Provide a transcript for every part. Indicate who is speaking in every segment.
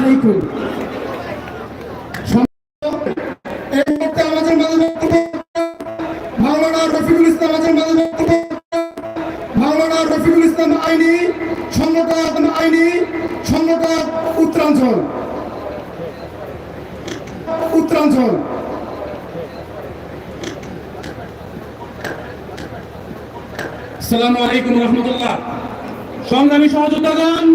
Speaker 1: আলাইকুম। এই মুহূর্তে আমাদের মাঝে বক্তব্য মাওলানা রফিকুল ইসলাম, আমাদের মাঝে বক্তব্য মাওলানা রফিকুল ইসলাম আইনি সংগঠক উত্তরাঞ্চল।
Speaker 2: আসসালামু আলাইকুম ওয়া রাহমাতুল্লাহ। সংগ্রামী সহযোদ্ধাগণ,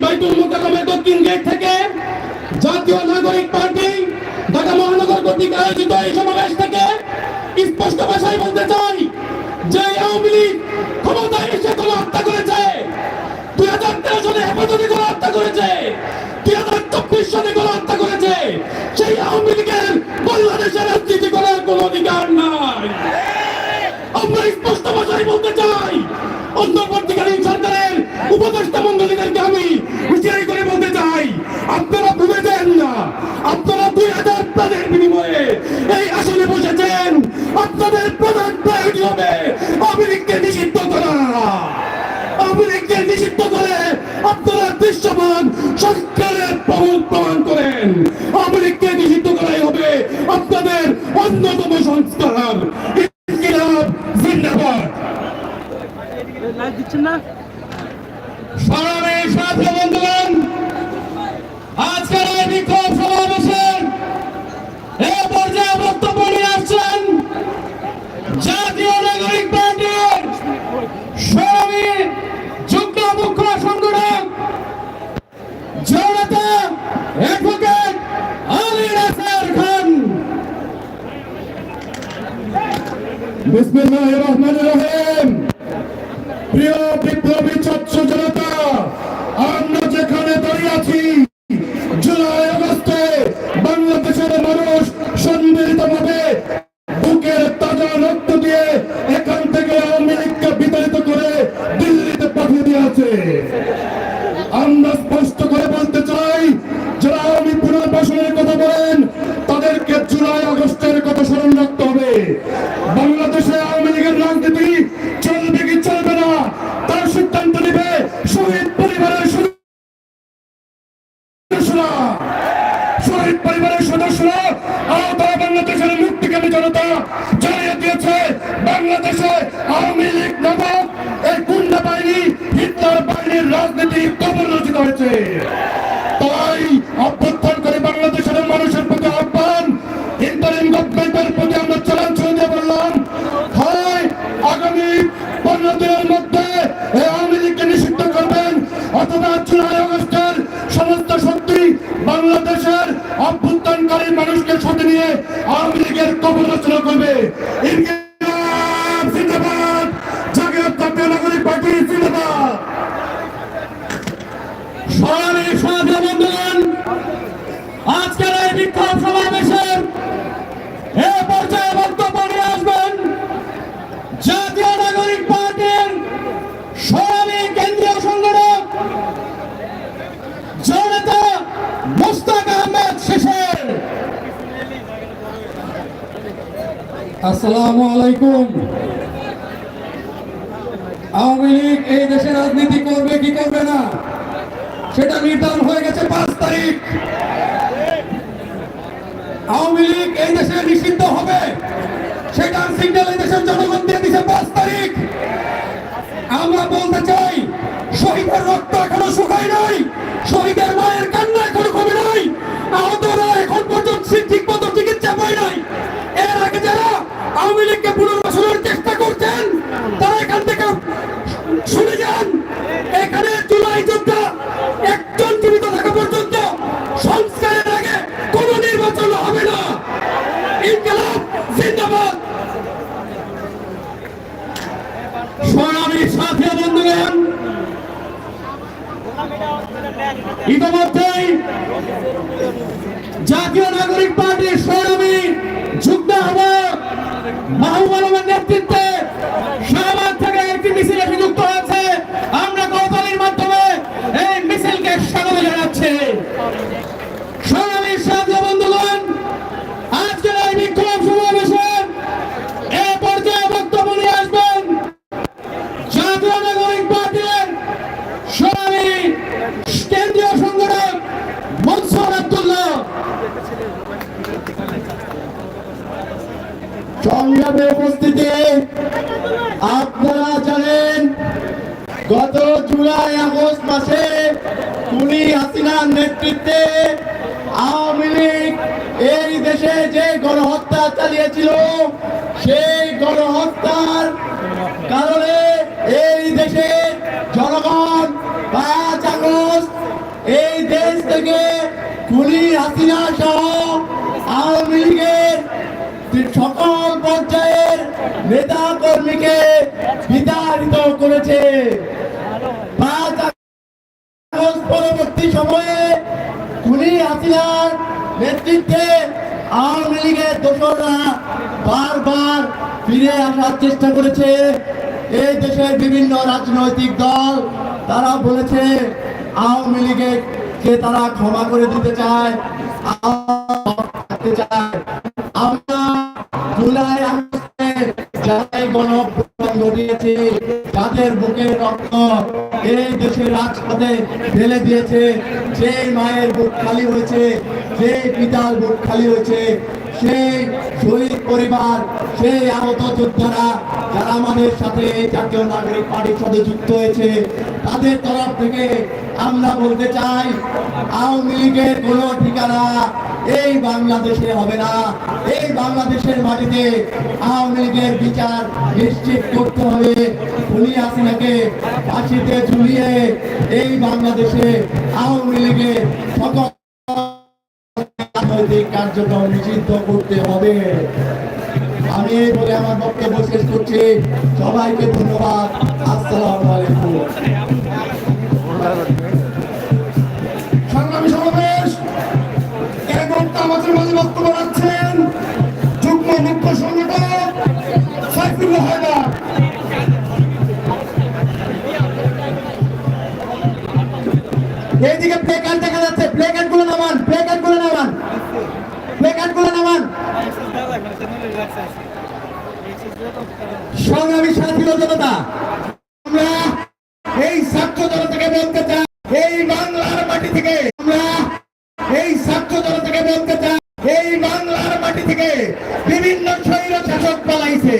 Speaker 2: বাইতুল মুকাররমের দক্ষিণ গেট থেকে জাতীয় নাগরিক পার্টি ঢাকা মহানগর কর্তৃক আয়োজিত এই সমাবেশ থেকে স্পষ্ট ভাষায় বলতে চাই যে আওয়ামী লীগ ক্ষমতায় এসে কোনো হত্যা করেছে, 2013 সালে হেফাজতে কোনো হত্যা করেছে, 2024 সালে কোনো হত্যা করেছে। সেই আওয়ামী লীগের বাংলাদেশের রাজনীতি করার কোনো অধিকার নাই। আমরা স্পষ্ট ভাষায় বলতে চাই, অন্তর্বর্তীকালীন সরকারের উপদেষ্টা মন্ডলীদেরকে আমি হুঁশিয়ারি করে বলতে চাই, আপনারা ভুলে যান না, আপনারা 2000 প্রাণের বিনিময়ে এই আসনে বসেছেন। আপনাদের প্রধান প্রায়োরিটি হবে আওয়ামী লীগকে নিষিদ্ধ করা। আওয়ামী লীগকে নিষিদ্ধ করে আপনারা দৃশ্যমান সরকারের প্রমাণ করেন। আওয়ামী লীগকে নিষিদ্ধ করাই হবে আপনাদের অন্যতম সংস্কার। জিন্দাবাদ।
Speaker 3: লাইভ দিচ্ছেন না?
Speaker 2: সংগ্রামের সাথী বন্ধুগণ, আজকের এই বিক্ষোভ সমাবেশের এ পর্যায়ে বক্তব্য নিয়ে আসছেন জাতীয় নাগরিক পার্টির সংগ্রামী যুগ্ম মুখ্য সংগঠক জনতা অ্যাডভোকেট আলী নাসের খান।
Speaker 1: বিসমিল্লাহির রহমানির রহিম। প্রিয় বিপ্লবী ছাত্র জনতা, আমরা যেখানে দাঁড়িয়ে আছি, জুলাই আগস্টে বাংলাদেশের মানুষ সম্মিলিতভাবে বুকের তাজা রক্ত দিয়ে এখান থেকে আওয়ামী লীগকে বিতাড়িত করে দিল্লিতে পাঠিয়ে দিয়েছে। আমরা স্পষ্ট করে বলতে চাই, যারা আওয়ামী পুনর্বাসনের কথা বলেন তাদেরকে জুলাই আগস্টের কথা স্মরণ রাখতে হবে। বাংলাদেশে আওয়ামী লীগের রাজনীতি চলবে কি চলবে না তার সিদ্ধান্ত নেবে শহীদ পরিবারের সদস্যরা। শহীদ পরিবারের সদস্যরা আহত বাংলাদেশের মুক্তিকামী জনতা জানিয়ে দিয়েছে, বাংলাদেশে আওয়ামী লীগ নামক এই গুন্ডা বাহিনী, হিটলার বাহিনীর রাজনীতি কবর রচিত হয়েছে। তাই অভ্যুত্থান করে বাংলাদেশের মানুষের প্রতি আহ্বান, ইন্টারিম গভর্নমেন্টের প্রতি আমরা চ্যালেঞ্জ ছড়িয়ে বললাম, হয় আগামী 15 দিনের মধ্যে এই আওয়ামী লীগকে নিষিদ্ধ করবেন, অথবা জুলাই আগস্টের সমস্ত শক্তি বাংলাদেশের অভ্যুত্থানকারী মানুষকে সাথে নিয়ে আওয়ামী লীগের কবর রচনা করবে। ইনকিলাব জিন্দাবাদ, জাতীয় নাগরিক পার্টি জিন্দাবাদ।
Speaker 2: সংগ্রামী সাথী বন্ধুগণ, আজকের এই বিক্ষোভ সমাবেশের এ পর্যায়ে বক্তব্য নিয়ে আসবেন জাতীয় নাগরিক পার্টির সংগ্রামী কেন্দ্রীয় সংগঠক জনতা মুস্তাক আহমেদ শিশির।
Speaker 1: আসসালামু আলাইকুম। আওয়ামী লীগ এই দেশে রাজনীতি করবে কি করবে না সেটা নির্ধারণ হয়ে গেছে 5 তারিখ। আওয়ামী লীগ এই দেশে নিষিদ্ধ হবে সেটার সিগন্যাল এই দেশের জনগণ দিয়ে দিয়েছে 5 তারিখ। আমরা বলতে চাই, শহীদের রক্ত এখনো শুকায় নাই, শহীদের মায়ের কান্না এখনো কমে নাই, আহতরা এখন পর্যন্ত ঠিক মতো চিকিৎসা পায় নাই। এর আগে যারা আওয়ামী লীগকে পুনর্বাসনের চেষ্টা করছেন তারা এখান থেকে শুনে যান, এখানে জুলাই যোদ্ধা একজন জীবিত থাকা পর্যন্ত সংস্কারের আগে কোন নির্বাচন হবে না। ইনকিলাব জিন্দাবাদ।
Speaker 2: সংগ্রামী সাথী বন্ধুগণ, ইতিমধ্যেই জাতীয় নাগরিক পার্টির সংগ্রামী যুগ্ম আহ্বায়ক মাহবুব আলমের নেতৃত্বে শাহবাগ থেকে একটি মিছিল এসে যুক্ত হয়েছে। আমরা করতালির মাধ্যমে এই মিছিলকে স্বাগত জানাচ্ছি। সংগ্রামী সাথী বন্ধুগণ, আজকের এই বিক্ষোভ সমাবেশের এ পর্যায়ে বক্তব্য নিয়ে আসবেন জাতীয় নাগরিক পার্টির সংগ্রামী কেন্দ্রীয় সংগঠক সংগ্রামে উপস্থিতি, আপনারা জানেন গত জুলাই আগস্ট মাসে খুনি হাসিনার নেতৃত্বে আওয়ামী লীগ এই দেশে যে গণহত্যা চালিয়েছিল, সেই গণহত্যার কারণে এই দেশের জনগণ 5 আগস্ট এই দেশ থেকে খুনি হাসিনা সহ আওয়ামী লীগের সকল পর্যায়ের নেতা কর্মীকে বিতাড়িত করেছে। 5 আগস্ট পরবর্তী সময়ে খুনি হাসিনার নেতৃত্বে আওয়ামী লীগের দোসররা বারবার ফিরে আসার চেষ্টা করেছে। এই দেশের বিভিন্ন রাজনৈতিক দল তারা বলেছে আওয়ামী লীগকে তারা ক্ষমা করে দিতে চায়, আমরা জুলাই আগস্টে যারাই গণঅভ্যুত্থান ঘটিয়েছে, যাদের বুকের রক্ত এই দেশের রাজপথে ঢেলে দিয়েছে, সেই মায়ের বুক খালি হয়েছে, সেই পিতার বুক খালি হয়েছে, সেই শহীদ পরিবার, সেই আহত যোদ্ধারা যারা আমাদের সাথে এই জাতীয় নাগরিক পার্টির সাথে যুক্ত হয়েছে, তাদের তরফ থেকে আমরা বলতে চাই আওয়ামী লীগের কোনো ঠিকানা এই বাংলাদেশে হবে না। এই বাংলাদেশের মাটিতে আওয়ামী লীগের বিচার নিশ্চিত করতে হবে। খুনি হাসিনাকে ফাঁসিতে ঝুলিয়ে এই বাংলাদেশে আওয়ামী লীগের সকল রাজনৈতিক কার্যক্রম নিষিদ্ধ করতে হবে। আমি এই বলে আমার বক্তব্য শেষ করছি। সবাইকে ধন্যবাদ। আসসালামু আলাইকুম।
Speaker 1: সংগ্রামী সমাবেশ, এই মুহূর্তে আমাদের মাঝে বক্তব্য রাখছেন যুগ্ম মুখ্য সংগঠক সাইফুল্লাহ হায়দার।
Speaker 2: এইদিকে প্লে কার্ড দেখা যাচ্ছে, প্লে কার্ড গুলো নামান, প্লে কার্ড গুলো নামান, প্লে কার্ড গুলো নামান। সংগ্রামী সাথী ও জনতা, আমরা এই ছাত্র জনতাকে বলতে চাই, এই বাংলার মাটি থেকে আমরা এই ছাত্র জনতাকে বলতে চাই, এই বাংলার মাটি থেকে বিভিন্ন স্বৈর শাসক পালাইছে,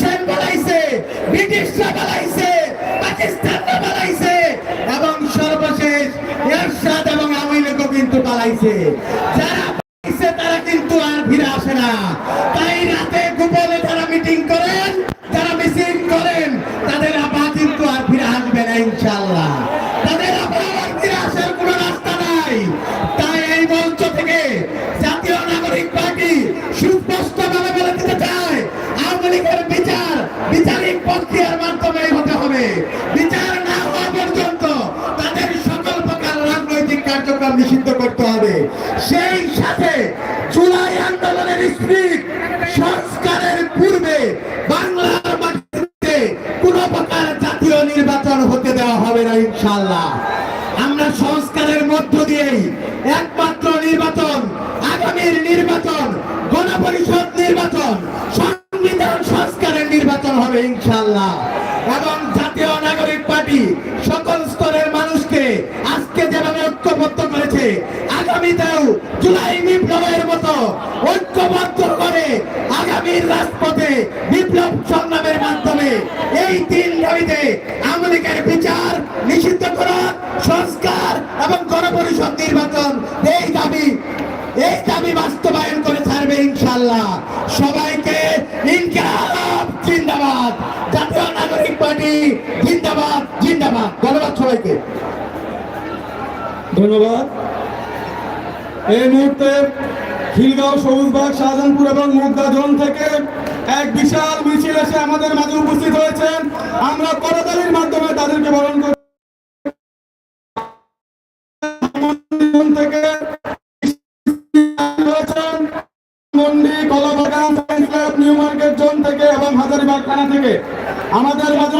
Speaker 2: সেন পালাইছে, ব্রিটিশরা পালাইছে, পাকিস্তানরা পালাইছে এবং সর্বশেষ এরশাদ এবং আওয়ামী লীগও কিন্তু পালাইছে। যারা পালাইছে তারা কিন্তু আর ফিরে আসে না। তাই রাতে গোপনে যারা মিটিং করেন, যারা মিছিল করেন, তাদের আবার কিন্তু আর ফিরে আসবে না ইনশাআল্লাহ। তাদের আবার ফিরে আসার কোনো রাস্তা নাই। তাই এই মঞ্চ থেকে জাতীয় নাগরিক পার্টি সুস্পষ্টভাবে বলে দিতে চায় আওয়ামী লীগের বিচারিক প্রক্রিয়ার মাধ্যমে হতে হবে। বিচার না হওয়া পর্যন্ত তাদের সকল প্রকার রাজনৈতিক কার্যক্রম নিষিদ্ধ করতে হবে। সেই সাথে জুলাই আন্দোলনের স্পিরিট সংস্কারের পূর্বে বাংলার মাটিতে কোন প্রকার জাতীয় নির্বাচন হতে দেওয়া হবে না ইনশাআল্লাহ। আমরা সংস্কারের মধ্য দিয়েই একমাত্র নির্বাচন, আগামীর নির্বাচন, গণপরিষদ নির্বাচন, সংবিধান সংস্কারের নির্বাচন হবে ইনশাআল্লাহ। এবং জাতীয় নাগরিক পার্টি সকল স্তরের মানুষকে আজকে যেভাবে ঐক্যবদ্ধ করেছে, আগামীতেও জুলাই বিপ্লবের মতো ঐক্যবদ্ধ করে আগামীর রাজপথে বিপ্লব সংগ্রামের মাধ্যমে এই 3 দাবিতে আওয়ামী লীগের বিচার নিষিদ্ধ করা, সংস্কার এবং গণপরিষদ নির্বাচন, এই দাবি বাস্তবায়ন করে ছাড়বে ইনশাআল্লাহ। সবাইকে ইনকিলাব জিন্দাবাদ, জাতীয় নাগরিক পার্টি জিন্দাবাদ জিন্দাবাদ। ধন্যবাদ সবাইকে।
Speaker 4: ধন্যবাদ। এই মুহূর্তে খিলগাঁও, সবুজবাগ, শাহজাহানপুর এবং মুগদা জোন থেকে এক বিশাল মিছিল এসে আমাদের মাঝে উপস্থিত হয়েছেন। আমরা করতালির মাধ্যমে তাদেরকে বরণ করি। থেকে মন্ডি, Kalabagan, science lab, new market zone থেকে এবং হাজারীবাগ থানা থেকে আমাদের মাঝে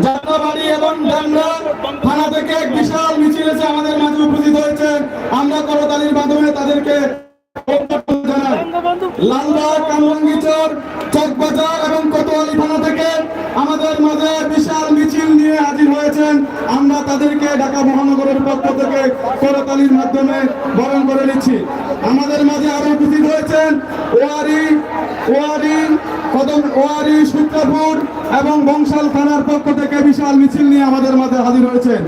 Speaker 4: যাত্রাবাড়ি এবং ডাংরা থানা থেকে এক বিশাল মিছিল এসে আমাদের মাঝে উপস্থিত হয়েছেন। আমরা করতালির মাধ্যমে তাদেরকে লালবাগ, কামরাঙ্গীরচর, চকবাজার এবং কোতোয়ালি থানা থেকে আমাদের মাঝে বিশাল মিছিল নিয়ে হাজির হয়েছেন। আমরা তাদেরকে ঢাকা মহানগরের পক্ষ থেকে করতালির মাধ্যমে বরণ করে নিচ্ছি। আমাদের মাঝে আরো উপস্থিত হয়েছেন ওয়ারি ওয়ারি সূত্রপুর এবং বংশাল থানার পক্ষ থেকে বিশাল মিছিল নিয়ে আমাদের মাঝে হাজির হয়েছেন।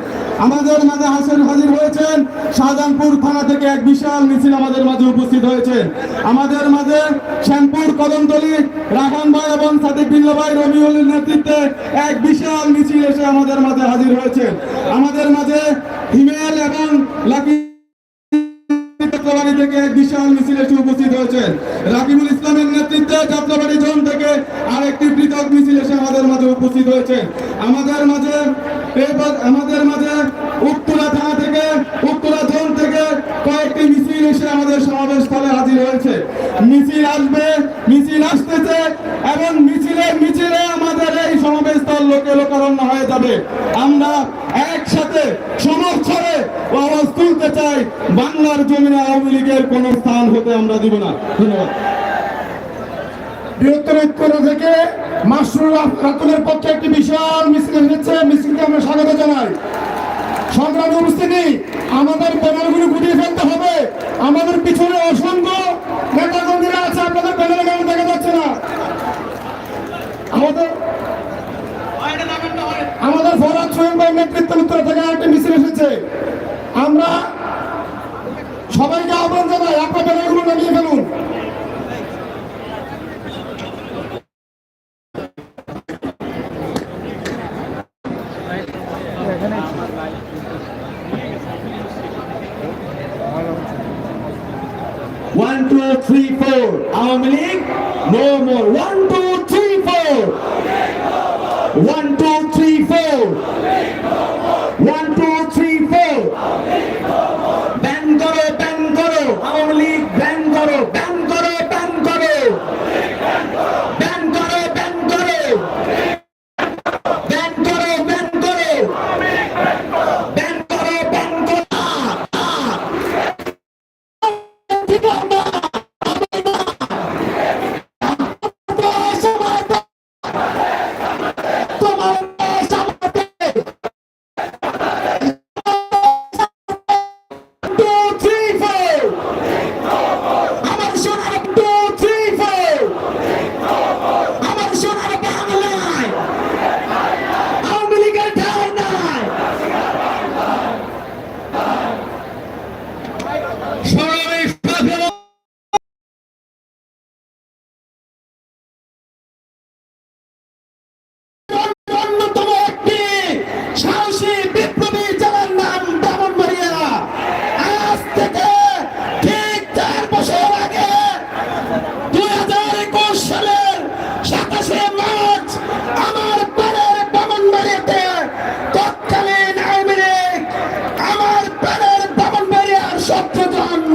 Speaker 4: আমাদের মাঝে হাজির হয়েছেন শাহজাহানপুর থানা থেকে এক বিশাল মিছিল আমাদের মাঝে উপস্থিত হয়েছে। আমাদের মাঝে শ্যামপুর কদমতলী রাখান ভাই এবং সাদিক বিল্লা ভাই রবিউলের নেতৃত্বে এক বিশাল মিছিল এসে আমাদের মাঝে হাজির হয়েছে। আমাদের মাঝে হিমেল এবং লাকি যাত্রাবাড়ি থেকে এক বিশাল মিছিল এসে উপস্থিত হয়েছেন। রাকিবুল ইসলামের নেতৃত্বে যাত্রাবাড়ি জোন থেকে আরেকটি পৃথক মিছিল এসে আমাদের মাঝে উপস্থিত হয়েছে। আমাদের মাঝে উত্তরা থানা থেকে উত্তরা জোন থেকে কয়েকটি মিছিল এসে আমাদের সমাবেশ স্থলে হাজির হয়েছে। মিছিল আসবে, মিছিল আসতেছে এবং মিছিলে আমাদের এই সমাবেশ স্থল লোকে লোকারণ্য হয়ে যাবে। আমরা একসাথে সমর্থনে আওয়াজ তুলতে চাই, বাংলার জমিনে আওয়ামী লীগের কোন স্থান হতে আমরা দিব না। ধন্যবাদ।
Speaker 1: বৃহত্তর উত্তরা থেকে মাসরুর রাতুলের পক্ষে একটি বিশাল মিছিল এসেছে, মিছিলকে আমরা স্বাগত জানাই। সংগ্রামী উপস্থিতি, আমাদের ব্যানারগুলো গুটিয়ে ফেলতে হবে। আমাদের পিছনে অসংখ্য নেতা কর্মীরা আছে, আপনাদের ব্যানারে কেমন দেখা যাচ্ছে না। আমাদের ফরহাদ সোহেল ভাই নেতৃত্বে উত্তরা থেকে একটি মিছিল এসেছে। আমরা সবাইকে আহ্বান জানাই, আপনার ব্যানারগুলো নামিয়ে ফেলুন।
Speaker 2: One, two, three, four. Awaमी League, no more. 1, 2, 3, 4. 1, 2, 3, 4. 1, 2, 3, 4. Ban karo, Awaमी League, ban karo, ban karo, ban karo. Ban karo, ban karo. Ban karo, ban karo. Ban karo, ban karo.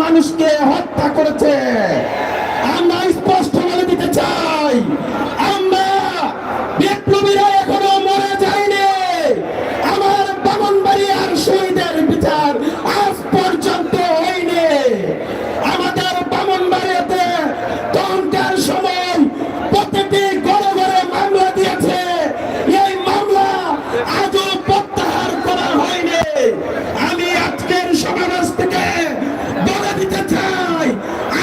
Speaker 2: মানুষকে হত্যা করেছে। আমরা স্পষ্ট বলে দিতে চাই, আমরা বিপ্লবীরা এখনো মরে যায়নি। আমার ব্রাহ্মণবাড়িয়ার শহীদের বিচার আজ পর্যন্ত হয়নি। আমাদের ব্রাহ্মণবাড়িয়াতে তখনকার সময় প্রতিটি ঘরে ঘরে মামলা দিয়েছে, এই মামলা আজও প্রত্যাহার করা হয়নি। আমি আজকের সমাবেশ থেকে বলে দিতে চাই,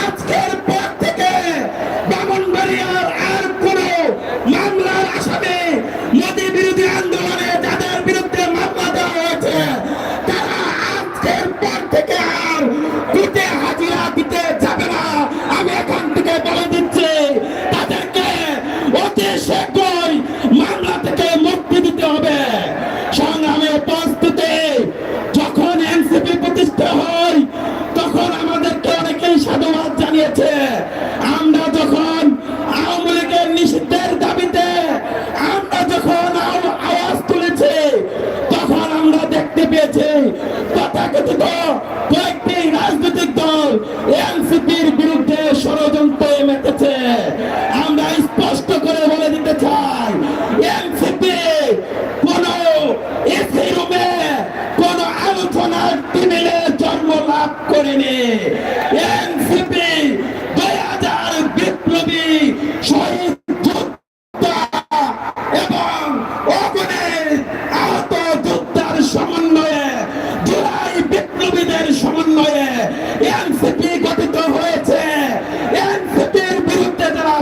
Speaker 2: আজকের পর থেকে ব্রাহ্মণবাড়িয়ার আর কোন মামলার আসামি, মোদী বিরোধী আন্দোলনে যাদের বিরুদ্ধে মামলা দেওয়া হয়েছে, তারা আজকের পর থেকে আর কোর্টে হাজিরা দিতে যাবে না। আমি এখন থেকে বলে দিচ্ছি, তাদেরকে অতি শীঘ্রই মামলা থেকে মুক্তি দিতে হবে। সংগ্রামে উপস্থিতি, যখন এনসিপি প্রতিষ্ঠা হয় তখন আমাদেরকে অনেকেই সাধুবাদ জানিয়েছে। আমরা যখন আওয়ামী লীগের নিষিদ্ধের দাবিতে আমরা যখন আওয়াজ তুলেছি, তখন আমরা দেখতে পেয়েছি তথাকথিত কয়েকটি রাজনৈতিক দল এনসিপির বিরুদ্ধে ষড়যন্ত্রে মেতেছে। আমরা স্পষ্ট করে বলে দিতে চাই, এনসিপি কোন এসি রুমে কোন আলোচনার টেবিলে জন্ম লাভ করেনি। এনসিপি 2000 বিপ্লবী শহীদ যোদ্ধা এবং অগণিত আহত যোদ্ধার সমন্বয়ে, জুলাই বিপ্লবীদের সমন্বয়ে এনসিপি গঠিত হয়েছে। এনসিপির বিরুদ্ধে যারা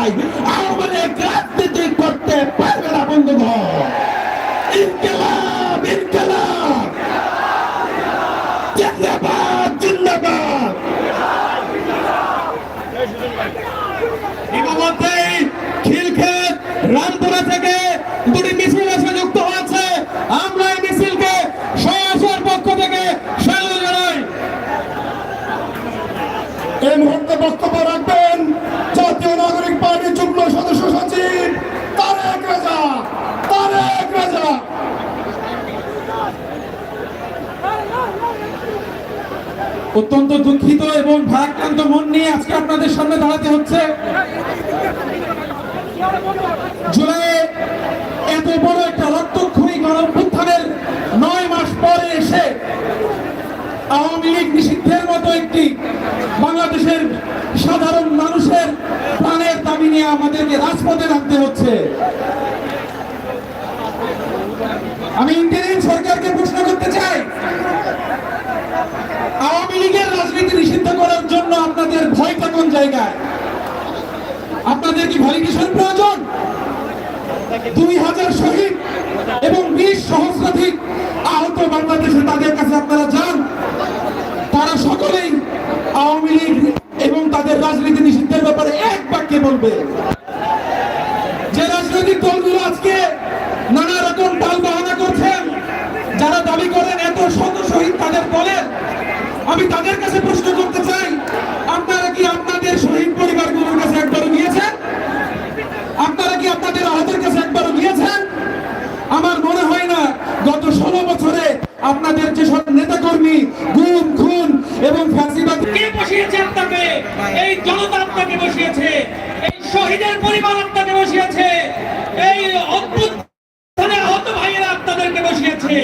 Speaker 2: চাই, আওয়ামী লীগ রাজনীতি করতে পারবে না বন্ধুগণ। ইনকিলাব ইনকিলাব, জিন্দাবাদ জিন্দাবাদ। ইতিমধ্যেই খিলক্ষেত রামপুরা থেকে দুটি মিছিল এসে যুক্ত হয়েছে। আমরা এই মিছিলকে সমাজের পক্ষ থেকে স্বাগত জানাই।
Speaker 1: এই মুহূর্তে বক্তব্য রাখবেন জাতীয় নাগরিক পার্টির যুগ্ম সদস্য সচিব তারেক রেজা। তারেক রেজা।
Speaker 2: অত্যন্ত দুঃখিত এবং ভারাক্রান্ত মন নিয়ে আজকে আপনাদের সামনে দাঁড়াতে হচ্ছে। জুলাই এত বড় একটা রক্তক্ষয়ী গণঅভ্যুত্থানের 9 মাস পরে এসে আওয়ামী লীগ নিষিদ্ধের মতো একটি বাংলাদেশের সাধারণ মানুষের প্রাণের দাবি নিয়ে আমাদেরকে রাজপথে নামতে হচ্ছে। আমি ইন্টারিম সরকারকে প্রশ্ন করতে চাই, আওয়ামী লীগের রাজনীতি নিষিদ্ধ করার জন্য আপনাদের ভয়টা কোন জায়গায়? আপনাদের কি ভ্যালিডেশন প্রয়োজন? 2000 শহীদ এবং 20 সহস্রাধিক আহত বাংলাদেশে তাদের কাছে আপনারা যান, তারা সকলেই আওয়ামী লীগ এবং তাদের রাজনীতি নিষিদ্ধের ব্যাপারে এক বাক্যে বলবে। যে রাজনৈতিক দলগুলো আজকে নানা রকম টাল বাহানা করছেন, যারা দাবি করেন এত শত শহীদ তাদের বলেন, আমি তাদের কাছে প্রশ্ন করতে চাই, আপনারা কি আপনাদের শহীদ পরিবারগুলোর কাছে একবারও গিয়েছেন? আপনারা কি আপনাদের আহতের কাছে একবারও গিয়েছেন? আমার মনে হয় না গত 16 বছরে আপনাদের যেসব নেতাকর্মী গুম খুন এবং ফ্যাসিবাদ
Speaker 5: কে বসিয়েছে আপনাকে? এই জনতা আপনাকে বসিয়েছে, এই শহীদের পরিবার আপনাকে বসিয়েছে, এই অদ্ভুত আহত ভাইয়েরা আপনাদেরকে বসিয়েছে।